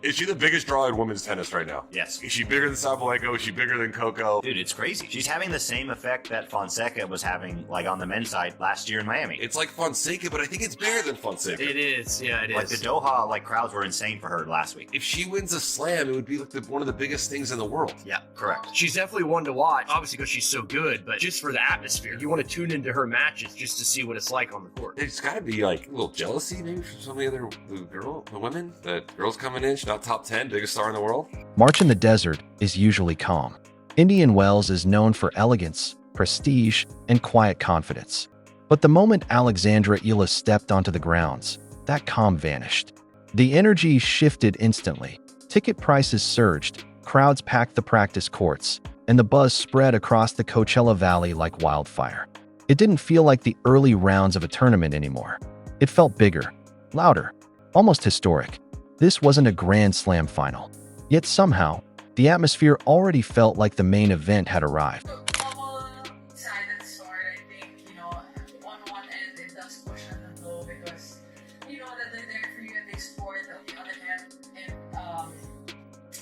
Is she the biggest draw in women's tennis right now? Yes. Is she bigger than Sabalenka? Is she bigger than Coco? Dude, it's crazy. She's having the same effect that Fonseca was having, like, on the men's side last year in Miami. It's like Fonseca, but I think it's bigger than Fonseca. It is. Yeah, it is. Like, the Doha, like, crowds were insane for her last week. If she wins a slam, it would be like one of the biggest things in the world. Yeah, correct. She's definitely one to watch, obviously because she's so good, but just for the atmosphere. You want to tune into her matches just to see what it's like on the court. It's got to be like a little jealousy maybe from some of the other the women. The girls coming in, she's not top 10, biggest star in the world. March in the desert is usually calm. Indian Wells is known for elegance, prestige, and quiet confidence. But the moment Alexandra Eala stepped onto the grounds, that calm vanished. The energy shifted instantly. Ticket prices surged, crowds packed the practice courts, and the buzz spread across the Coachella Valley like wildfire. It didn't feel like the early rounds of a tournament anymore. It felt bigger, louder, almost historic. This wasn't a Grand Slam final. Yet somehow, the atmosphere already felt like the main event had arrived. Double-sided sword, I think, on one end it does push on the low because you know that they're there for you and they sport. On the other hand, it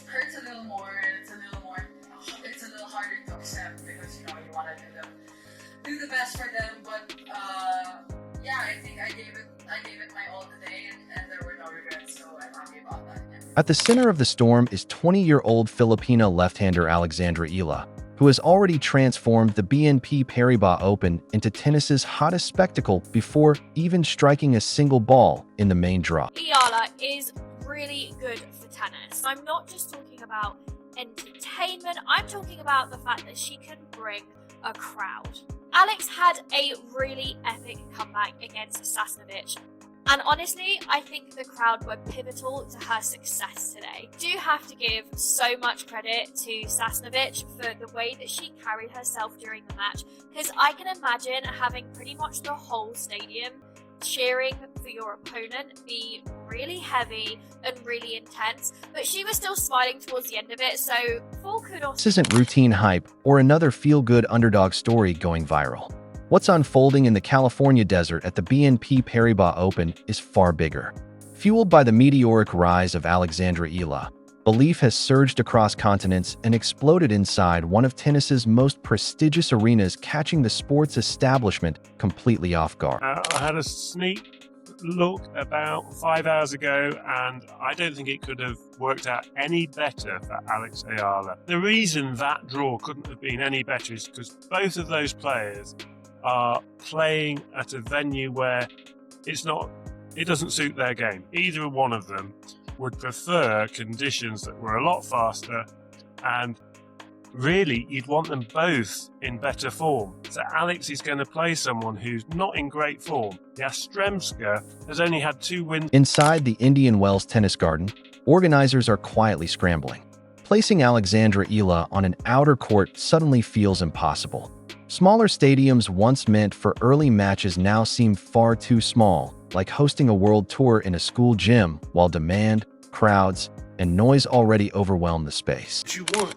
hurts a little more and it's a little harder to accept because you want to do the best for them. But yeah, I think I gave it my all today and there were no regrets, so I'm happy about that. Yeah. At the center of the storm is 20-year-old Filipino left-hander Alexandra Eala, who has already transformed the BNP Paribas Open into tennis's hottest spectacle before even striking a single ball in the main draw. Eala is really good for tennis. I'm not just talking about entertainment, I'm talking about the fact that she can bring a crowd. Alex had a really epic comeback against Sasnovich. And honestly, I think the crowd were pivotal to her success today. Do have to give so much credit to Sasnovich for the way that she carried herself during the match, because I can imagine having pretty much the whole stadium cheering for your opponent be really heavy and really intense, but she was still smiling towards the end of it, so full kudos. This isn't routine hype or another feel-good underdog story going viral. What's unfolding in the California desert at the BNP Paribas Open is far bigger. Fueled by the meteoric rise of Alexandra Eala, belief has surged across continents and exploded inside one of tennis's most prestigious arenas, catching the sports establishment completely off guard. I had a sneak look about 5 hours ago, and I don't think it could have worked out any better for Alex Eala. The reason that draw couldn't have been any better is because both of those players are playing at a venue where it doesn't suit their game. Either one of them would prefer conditions that were a lot faster, and really you'd want them both in better form. So Alex is going to play someone who's not in great form. Yastremska has only had 2 wins. Inside the Indian Wells Tennis Garden, organizers are quietly scrambling. Placing Alexandra Eala on an outer court suddenly feels impossible. Smaller stadiums once meant for early matches now seem far too small, like hosting a world tour in a school gym, while demand, crowds, and noise already overwhelm the space. What you want,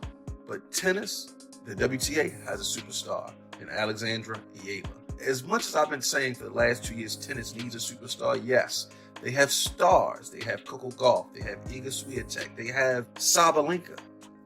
but tennis, the WTA has a superstar in Alexandra Eala. As much as I've been saying for the last 2 years, tennis needs a superstar, yes. They have stars. They have Coco Gauff. They have Iga Swiatek. They have Sabalenka.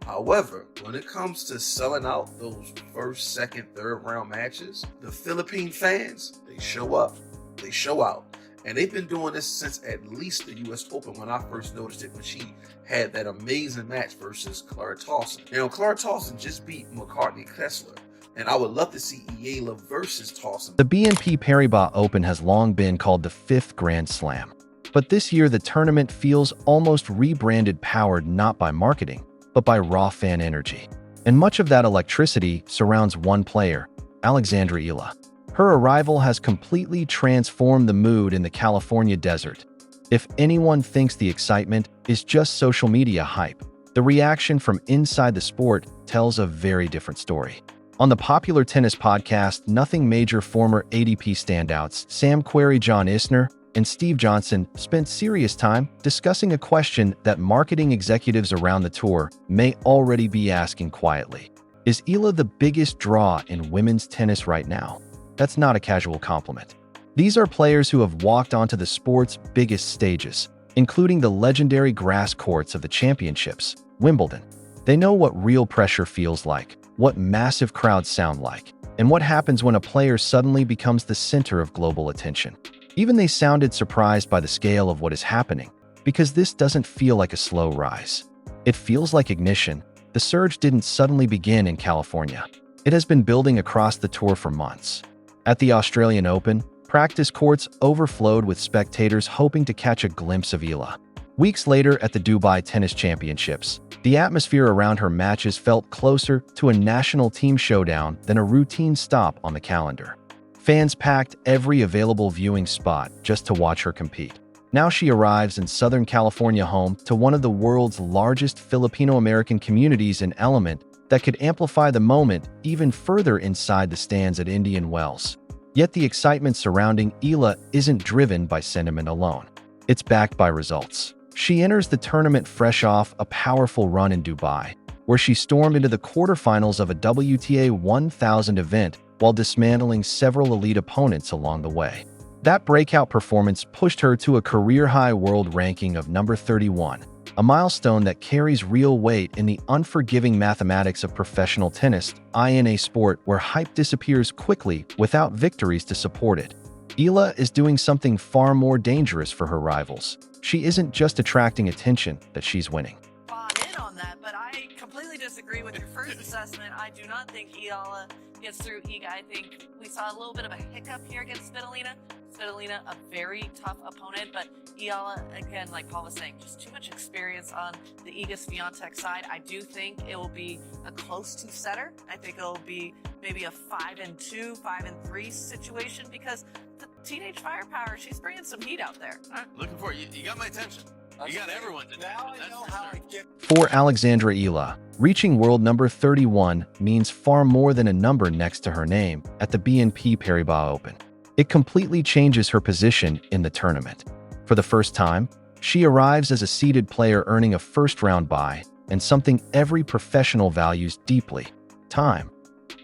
However, when it comes to selling out those first, second, third round matches, the Philippine fans, they show up, they show out. And they've been doing this since at least the US Open, when I first noticed it, when she had that amazing match versus Clara Tauson. Clara Tauson just beat McCartney Kessler, and I would love to see Eala versus Tauson. The BNP Paribas Open has long been called the 5th Grand Slam. But this year, the tournament feels almost rebranded, powered not by marketing, but by raw fan energy. And much of that electricity surrounds one player, Alexandra Eala. Her arrival has completely transformed the mood in the California desert. If anyone thinks the excitement is just social media hype, the reaction from inside the sport tells a very different story. On the popular tennis podcast Nothing Major, former ADP standouts Sam Querrey, John Isner, and Steve Johnson spent serious time discussing a question that marketing executives around the tour may already be asking quietly. Is Eala the biggest draw in women's tennis right now? That's not a casual compliment. These are players who have walked onto the sport's biggest stages, including the legendary grass courts of the championships, Wimbledon. They know what real pressure feels like, what massive crowds sound like, and what happens when a player suddenly becomes the center of global attention. Even they sounded surprised by the scale of what is happening, because this doesn't feel like a slow rise. It feels like ignition. The surge didn't suddenly begin in California. It has been building across the tour for months. At the Australian Open, practice courts overflowed with spectators hoping to catch a glimpse of Eala. Weeks later at the Dubai Tennis Championships, the atmosphere around her matches felt closer to a national team showdown than a routine stop on the calendar. Fans packed every available viewing spot just to watch her compete. Now she arrives in Southern California, home to one of the world's largest Filipino-American communities, an element that could amplify the moment even further inside the stands at Indian Wells. Yet the excitement surrounding Eala isn't driven by sentiment alone. It's backed by results. She enters the tournament fresh off a powerful run in Dubai, where she stormed into the quarterfinals of a WTA 1000 event while dismantling several elite opponents along the way. That breakout performance pushed her to a career-high world ranking of number 31, a milestone that carries real weight in the unforgiving mathematics of professional tennis, in a sport where hype disappears quickly without victories to support it. Eala is doing something far more dangerous for her rivals. She isn't just attracting attention, that she's winning. In on that, but I completely disagree with your first assessment. I do not think Eala gets through Iga. I think we saw a little bit of a hiccup here against Svitolina. Svitolina, a very tough opponent, but Eala, again, like Paul was saying, just too much experience on the Iga Swiatek side. I do think it will be a close two-setter. I think it'll be maybe a 5-2, 5-3 situation, because the teenage firepower, she's bringing some heat out there. Looking for it. You got my attention. You got everyone's attention. Now I know how I get. For Alexandra Eala, reaching world number 31 means far more than a number next to her name at the BNP Paribas Open. It completely changes her position in the tournament. For the first time, she arrives as a seeded player, earning a first-round bye, and something every professional values deeply: time.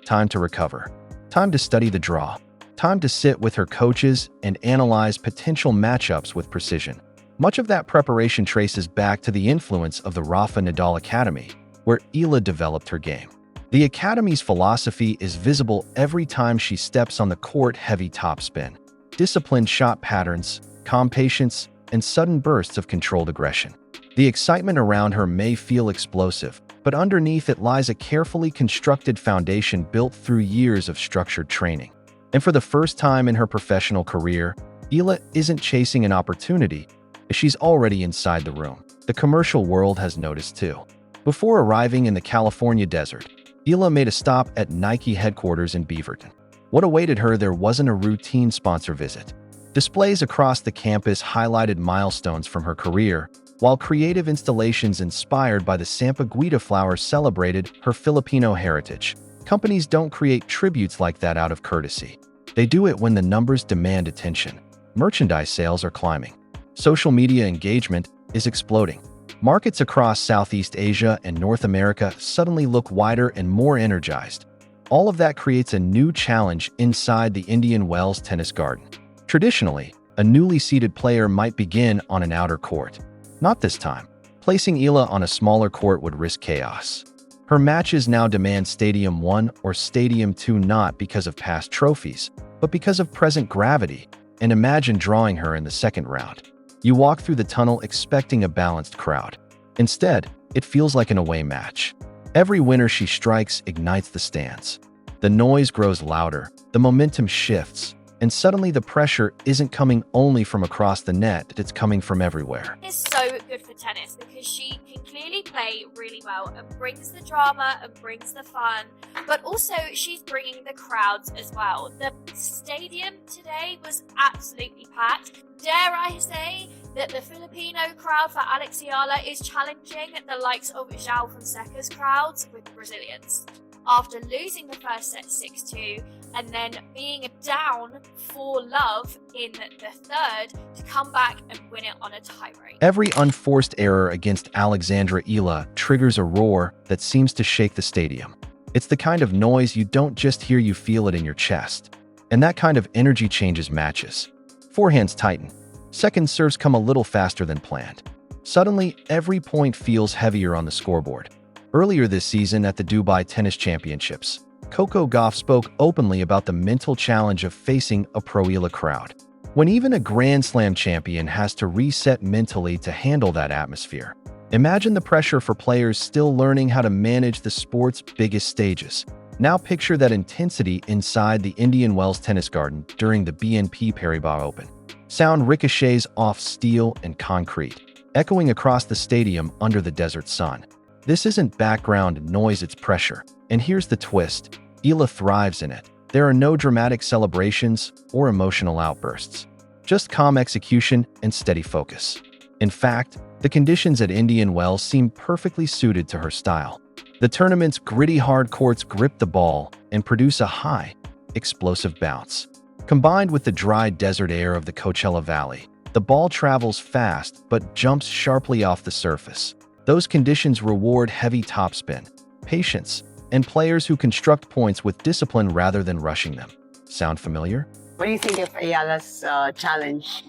Time to recover. Time to study the draw. Time to sit with her coaches and analyze potential matchups with precision. Much of that preparation traces back to the influence of the Rafa Nadal Academy, where Eala developed her game. The Academy's philosophy is visible every time she steps on the court: heavy topspin, disciplined shot patterns, calm patience, and sudden bursts of controlled aggression. The excitement around her may feel explosive, but underneath it lies a carefully constructed foundation built through years of structured training. And for the first time in her professional career, Eala isn't chasing an opportunity. She's already inside the room. The commercial world has noticed too. Before arriving in the California desert, Eala made a stop at Nike headquarters in Beaverton. What awaited her there wasn't a routine sponsor visit. Displays across the campus highlighted milestones from her career, while creative installations inspired by the Sampaguita flower celebrated her Filipino heritage. Companies don't create tributes like that out of courtesy. They do it when the numbers demand attention. Merchandise sales are climbing. Social media engagement is exploding. Markets across Southeast Asia and North America suddenly look wider and more energized. All of that creates a new challenge inside the Indian Wells tennis garden. Traditionally, a newly seeded player might begin on an outer court. Not this time. Placing Eala on a smaller court would risk chaos. Her matches now demand Stadium 1 or Stadium 2, not because of past trophies, but because of present gravity. And imagine drawing her in the second round. You walk through the tunnel expecting a balanced crowd. Instead, it feels like an away match. Every winner she strikes ignites the stands. The noise grows louder, the momentum shifts, and suddenly the pressure isn't coming only from across the net, it's coming from everywhere. Is so good for tennis because she can clearly play really well and brings the drama and brings the fun, but also she's bringing the crowds as well. The stadium today was absolutely packed. Dare I say that the Filipino crowd for Alex Eala is challenging the likes of João Fonseca's crowds with the Brazilians. After losing the first set 6-2 and then being down 4-love in the third, to come back and win it on a tie break. Every unforced error against Alexandra Eala triggers a roar that seems to shake the stadium. It's the kind of noise you don't just hear, you feel it in your chest. And that kind of energy changes matches. Forehands tighten. Second serves come a little faster than planned. Suddenly, every point feels heavier on the scoreboard. Earlier this season at the Dubai Tennis Championships, Coco Gauff spoke openly about the mental challenge of facing a pro Eala crowd. When even a Grand Slam champion has to reset mentally to handle that atmosphere, imagine the pressure for players still learning how to manage the sport's biggest stages. Now picture that intensity inside the Indian Wells Tennis Garden during the BNP Paribas Open. Sound ricochets off steel and concrete, echoing across the stadium under the desert sun. This isn't background noise, it's pressure. And here's the twist: Eala thrives in it. There are no dramatic celebrations or emotional outbursts, just calm execution and steady focus. In fact, the conditions at Indian Wells seem perfectly suited to her style. The tournament's gritty hard courts grip the ball and produce a high, explosive bounce. Combined with the dry desert air of the Coachella Valley, the ball travels fast but jumps sharply off the surface. Those conditions reward heavy topspin, patience, and players who construct points with discipline rather than rushing them. Sound familiar? What do you think of Eala's challenge?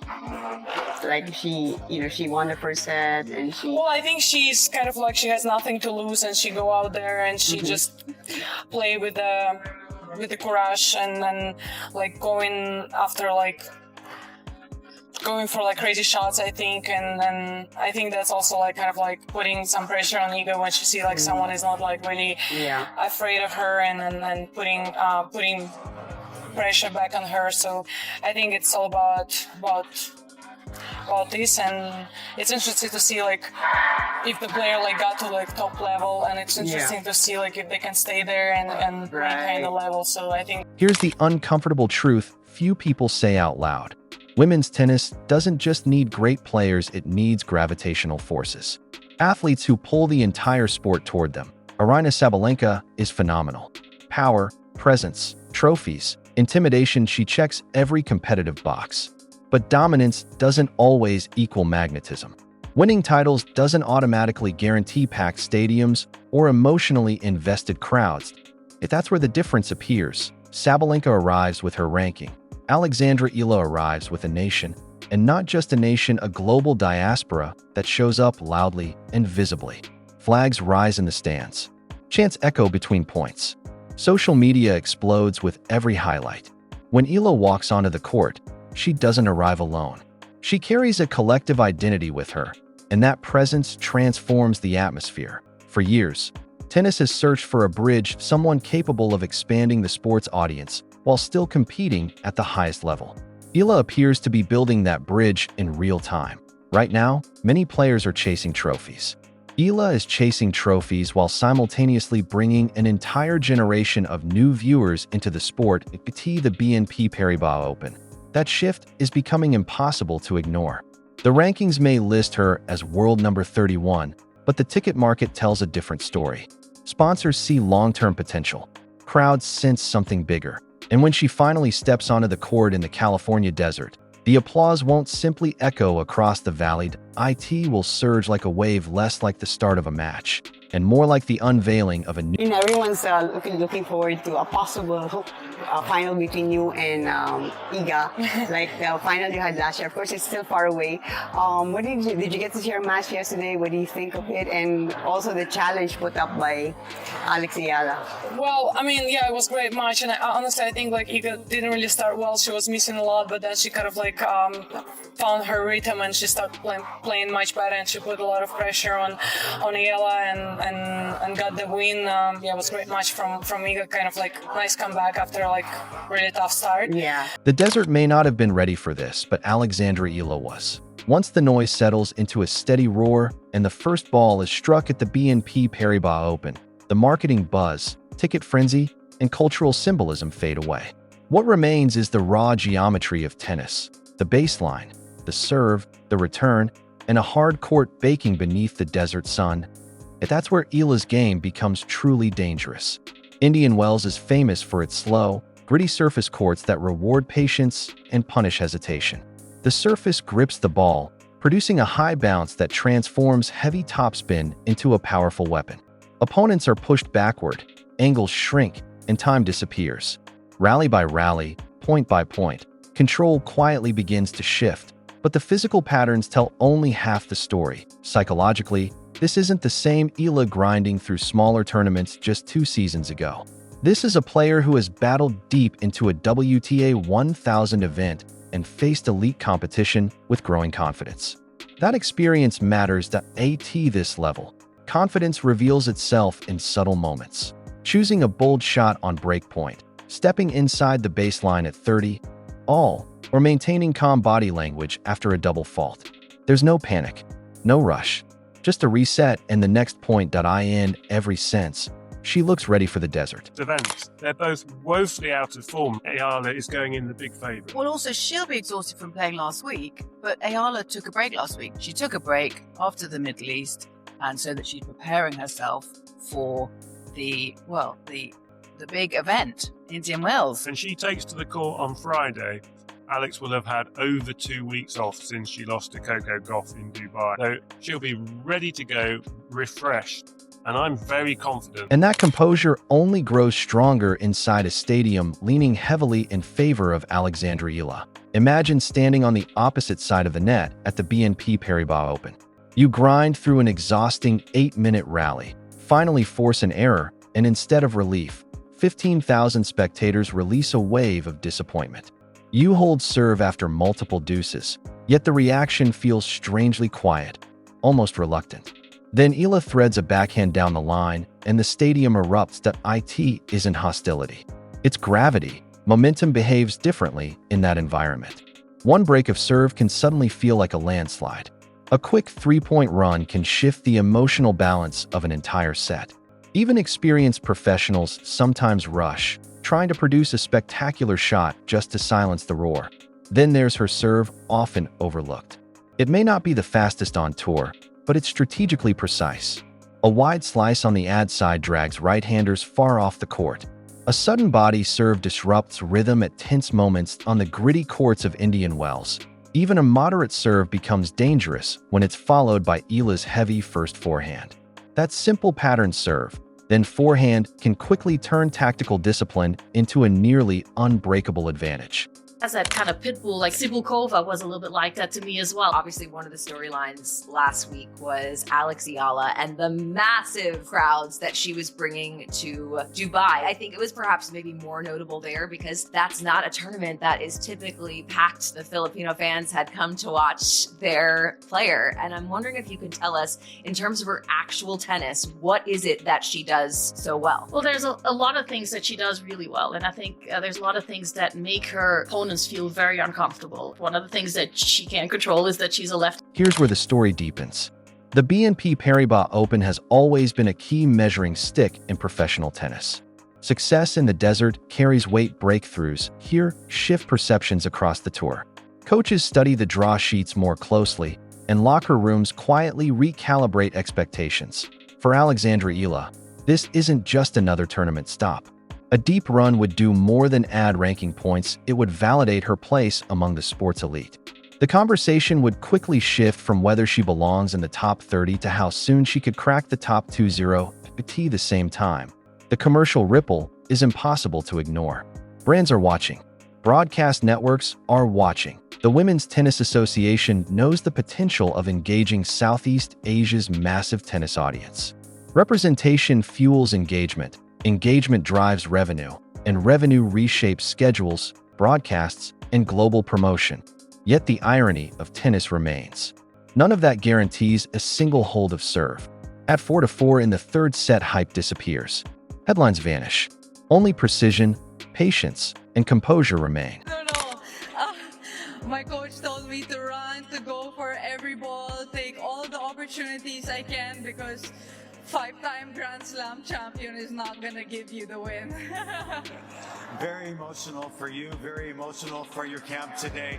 Like she won the first set and she... Well, I think she's kind of like she has nothing to lose and she go out there and she just play with the courage and then like going for like crazy shots, I think, and I think that's also like kind of like putting some pressure on Iga when she see like someone is not like really afraid of her and putting pressure back on her. So I think it's all about this, and it's interesting to see like if the player like got to like top level, and it's interesting to see like if they can stay there and maintain the level. So I think here's the uncomfortable truth few people say out loud. Women's tennis doesn't just need great players, it needs gravitational forces. Athletes who pull the entire sport toward them. Aryna Sabalenka is phenomenal. Power, presence, trophies, intimidation, she checks every competitive box. But dominance doesn't always equal magnetism. Winning titles doesn't automatically guarantee packed stadiums or emotionally invested crowds. If that's where the difference appears, Sabalenka arrives with her ranking. Alexandra Eala arrives with a nation, and not just a nation, a global diaspora that shows up loudly and visibly. Flags rise in the stands. Chants echo between points. Social media explodes with every highlight. When Eala walks onto the court, she doesn't arrive alone. She carries a collective identity with her, and that presence transforms the atmosphere. For years, tennis has searched for a bridge, someone capable of expanding the sport's audience while still competing at the highest level. Eala appears to be building that bridge in real time. Right now, many players are chasing trophies. Eala is chasing trophies while simultaneously bringing an entire generation of new viewers into the sport, the BNP Paribas Open. That shift is becoming impossible to ignore. The rankings may list her as world number 31, but the ticket market tells a different story. Sponsors see long-term potential. Crowds sense something bigger. And when she finally steps onto the court in the California desert, the applause won't simply echo across the valley. It will surge like a wave, less like the start of a match, and more like the unveiling of a new... everyone's looking forward to a possible final between you and Iga, like the final you had last year. Of course, it's still far away. What did you get to see your match yesterday? What do you think of it? And also the challenge put up by Alex Eala. well, I mean, yeah, it was a great match, and honestly, I think like Iga didn't really start well. She was missing a lot, but then she kind of like found her rhythm and she started playing much better, and she put a lot of pressure on Eala and got the win. Yeah, it was a great match from Iga, kind of like nice comeback after like really tough start. Yeah. The desert may not have been ready for this, but Alexandra Eala was. Once the noise settles into a steady roar and the first ball is struck at the BNP Paribas Open, the marketing buzz, ticket frenzy, and cultural symbolism fade away. What remains is the raw geometry of tennis, the baseline, the serve, the return, and a hard court baking beneath the desert sun. And that's where Eala's game becomes truly dangerous. Indian Wells is famous for its slow, gritty surface courts that reward patience and punish hesitation. The surface grips the ball, producing a high bounce that transforms heavy topspin into a powerful weapon. Opponents are pushed backward, angles shrink, and time disappears. Rally by rally, point by point, control quietly begins to shift. But the physical patterns tell only half the story. Psychologically, this isn't the same Eala grinding through smaller tournaments just 2 seasons ago. This is a player who has battled deep into a WTA 1000 event and faced elite competition with growing confidence. That experience matters at this level. Confidence reveals itself in subtle moments. Choosing a bold shot on break point, stepping inside the baseline at 30, all, or maintaining calm body language after a double fault. There's no panic, no rush, just a reset and the next point. In every sense, she looks ready for the desert. Events. They're both woefully out of form. Eala is going in the big favourite. Well, also, she'll be exhausted from playing last week, but Eala took a break last week. She took a break after the Middle East, and so that she's preparing herself for the big event, Indian Wells. And she takes to the court on Friday. Alex will have had over 2 weeks off since she lost to Coco Gauff in Dubai. So she'll be ready to go, refreshed, and I'm very confident. And that composure only grows stronger inside a stadium leaning heavily in favor of Alexandra Eala. Imagine standing on the opposite side of the net at the BNP Paribas Open. You grind through an exhausting 8-minute rally, finally force an error, and instead of relief, 15,000 spectators release a wave of disappointment. You hold serve after multiple deuces, yet the reaction feels strangely quiet, almost reluctant. Then Eala threads a backhand down the line, and the stadium erupts. It isn't hostility. It's gravity. Momentum behaves differently in that environment. One break of serve can suddenly feel like a landslide. A quick 3-point run can shift the emotional balance of an entire set. Even experienced professionals sometimes rush, trying to produce a spectacular shot just to silence the roar. Then there's her serve, often overlooked. It may not be the fastest on tour, but it's strategically precise. A wide slice on the ad side drags right-handers far off the court. A sudden body serve disrupts rhythm at tense moments on the gritty courts of Indian Wells. Even a moderate serve becomes dangerous when it's followed by Eala's heavy first forehand. That simple pattern serve, then forehand, can quickly turn tactical discipline into a nearly unbreakable advantage. As that kind of pit bull, like Sibulkova was a little bit like that to me as well. Obviously, one of the storylines last week was Alex Eala and the massive crowds that she was bringing to Dubai. I think it was perhaps maybe more notable there because that's not a tournament that is typically packed. The Filipino fans had come to watch their player. And I'm wondering if you can tell us, in terms of her actual tennis, what is it that she does so well? Well, there's a lot of things that she does really well. And I think there's a lot of things that make her opponents feel very uncomfortable. One of the things that she can't control is that she's a left. Here's where the story deepens. The BNP Paribas Open has always been a key measuring stick in professional tennis. Success in the desert carries weight. Breakthroughs here shift perceptions across the tour. Coaches study the draw sheets more closely, and locker rooms quietly recalibrate expectations. For Alexandra Eala, this isn't just another tournament stop. A deep run would do more than add ranking points, it would validate her place among the sport's elite. The conversation would quickly shift from whether she belongs in the top 30 to how soon she could crack the top 20 at the same time. The commercial ripple is impossible to ignore. Brands are watching. Broadcast networks are watching. The Women's Tennis Association knows the potential of engaging Southeast Asia's massive tennis audience. Representation fuels engagement. Engagement drives revenue, and revenue reshapes schedules, broadcasts, and global promotion. Yet the irony of tennis remains. None of that guarantees a single hold of serve. At 4-4 in the third set, hype disappears. Headlines vanish. Only precision, patience, and composure remain. My coach told me to run, to go for every ball, take all the opportunities I can because 5-time Grand Slam champion is not going to give you the win. Very emotional for you, very emotional for your camp today.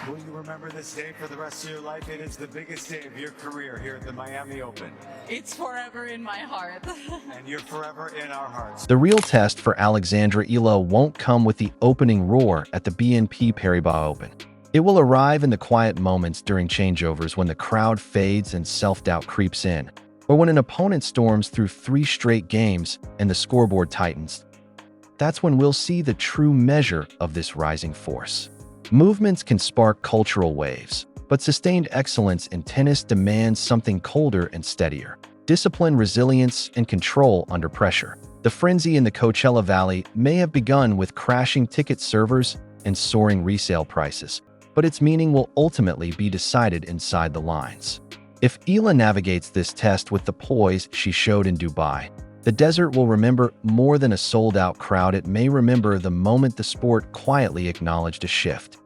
Will you remember this day for the rest of your life? It is the biggest day of your career here at the Miami Open. It's forever in my heart. And you're forever in our hearts. The real test for Alexandra Eala won't come with the opening roar at the BNP Paribas Open. It will arrive in the quiet moments during changeovers when the crowd fades and self-doubt creeps in, or when an opponent storms through 3 straight games and the scoreboard tightens. That's when we'll see the true measure of this rising force. Movements can spark cultural waves, But sustained excellence in tennis demands something colder and steadier. Discipline, resilience, and control under pressure. The frenzy in the Coachella Valley may have begun with crashing ticket servers and soaring resale prices, but its meaning will ultimately be decided inside the lines. If Eala navigates this test with the poise she showed in Dubai, the desert will remember more than a sold-out crowd. It may remember the moment the sport quietly acknowledged a shift.